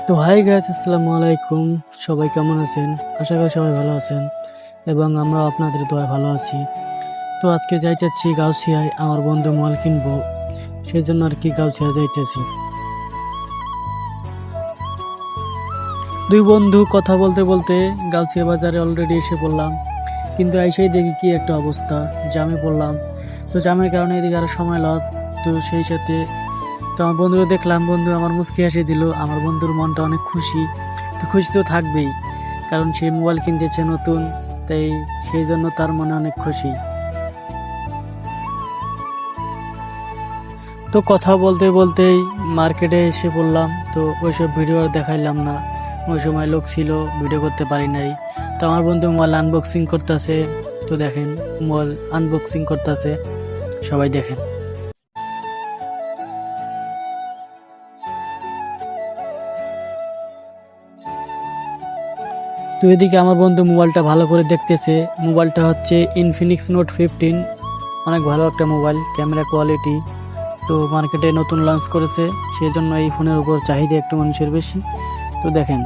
তো hi guys, আসসালামু আলাইকুম। সবাই কেমন আছেন? আশা করি সবাই ভালো আছেন এবং আমরা আপনাদের দোয়ায় ভালো আছি। তো আজকে যাইতেছি গাউসিয়ায়, আমার বন্ধু মোবাইল কিনবো, সেই জন্য আর কি গাউসিয়া যাইতেছি। দুই বন্ধু কথা বলতে বলতে গাউসিয়া বাজারে অলরেডি এসে পড়লাম, কিন্তু এসেই দেখি কি একটা অবস্থা, জামে পড়লাম। তো জামের কারণে এদিকে আরো সময় লস। তো সেই সাথে তো আমার বন্ধুরা দেখলাম, বন্ধু আমার মুচকি হাসি দিল। আমার বন্ধুর মনটা অনেক খুশি। তো খুশি তো থাকবেই, কারণ সে মোবাইল কিনতেছে নতুন, তাই সেই জন্য তার মনে অনেক খুশি। তো কথা বলতে বলতেই মার্কেটে এসে পড়লাম। তো ওইসব ভিডিও আর দেখাইলাম না, ওই সময় লোক ছিল, ভিডিও করতে পারি নাই। তো আমার বন্ধু মোবাইল আনবক্সিং করতেছে। তো দেখেন, মোবাইল আনবক্সিং করতেছে, সবাই দেখেন। তো এদিকে আমার বন্ধু মোবাইলটা ভালো করে দেখতেছে। মোবাইলটা হচ্ছে ইনফিনিক্স নোট 15, অনেক ভালো একটা মোবাইল, ক্যামেরা কোয়ালিটি। তো মার্কেটে নতুন লঞ্চ করেছে, সেই জন্য এই ফোনের উপর চাহিদা একটু মানুষের বেশি। তো দেখেন,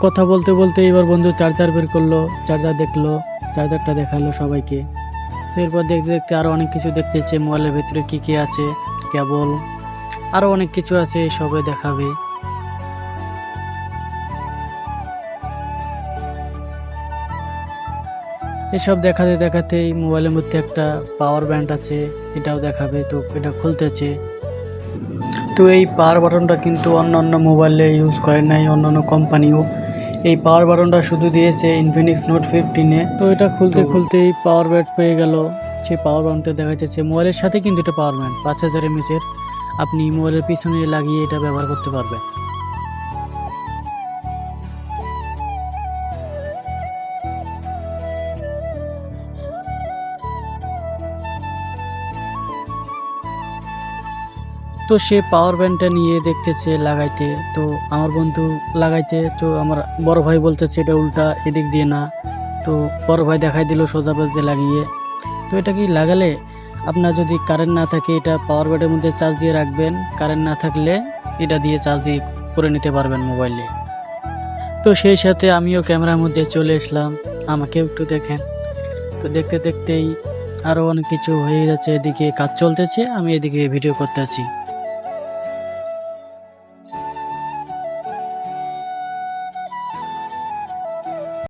কথা বলতে বলতে এবার বন্ধু চার্জার বের করলো, চার্জার দেখলো, চার্জারটা দেখালো সবাইকে। তো এরপর দেখতে দেখতে আরো অনেক কিছু দেখতেছে, মোবাইলের ভিতরে কি কি আছে, কেবল আরো অনেক কিছু আছে, সবে দেখাবে। এসব দেখাতে দেখাতেই মোবাইলের মধ্যে একটা পাওয়ার ব্যান্ড আছে, এটাও দেখাবে। তো এটা খুলতেছে। তো এই পাওয়ার বাটনটা কিন্তু অন্য অন্য মোবাইলে ইউজ করে নাই, অন্য অন্য কোম্পানিও এই পাওয়ার বাটনটা শুধু দিয়েছে ইনফিনিক্স নোট 15-এ। তো এটা খুলতে খুলতেই পাওয়ার ব্যান্ড পেয়ে গেল। সেই পাওয়ার ব্যান্ডটা দেখা যাচ্ছে মোবাইলের সাথে, কিন্তু এটা পাওয়ার ব্যান্ড 5000 mAh, আপনি মোবাইলের পিছনে লাগিয়ে এটা ব্যবহার করতে পারবেন। তো সে পাওয়ার ব্যান্ডটা নিয়ে দেখতেছে লাগাইতে। তো আমার বন্ধু লাগাইতে, তো আমার বড় ভাই বলতেছে এটা উল্টা, এদিক দিয়ে না। তো বড় ভাই দেখাই দিল সোজা পাশ দিয়ে লাগিয়ে। তো এটা কি লাগালে, আপনার যদি কারেন্ট না থাকে, এটা পাওয়ার ব্যান্ডের মধ্যে চার্জ দিয়ে রাখবেন, কারেন্ট না থাকলে এটা দিয়ে চার্জ দিয়ে করে নিতে পারবেন মোবাইলে। তো সেই সাথে আমিও ক্যামেরার মধ্যে চলে আসলাম, আমাকেও একটু দেখেন। তো দেখতে দেখতেই আরো অনেক কিছু হয়ে যাচ্ছে, এদিকে কাজ চলতেছে, আমি এদিকে ভিডিও করতেছি।